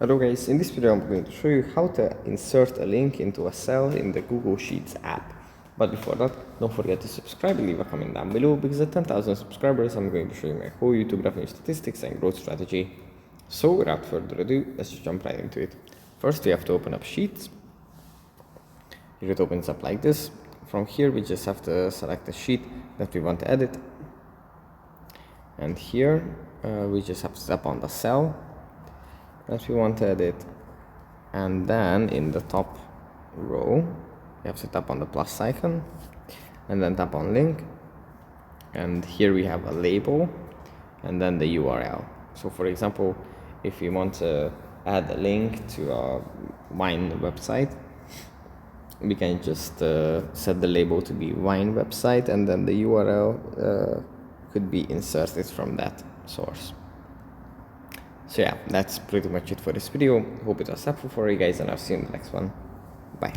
Hello guys, in this video I'm going to show you how to insert a link into a cell in the Google Sheets app. But before that, don't forget to subscribe and leave a comment down below, because at 10,000 subscribers I'm going to show you my whole YouTube revenue statistics and growth strategy. So without further ado, let's just jump right into it. First we have to open up Sheets. Here it opens up like this. From here we just have to select the sheet that we want to edit. And here we just have to tap on the cell that we want to edit, and then in the top row you have to tap on the plus icon and then tap on link, and here we have a label and then the URL. So for example, if we want to add a link to a wine website, we can just set the label to be wine website, and then the URL could be inserted from that source. So yeah, that's pretty much it for this video. Hope it was helpful for you guys, and I'll see you in the next one. Bye.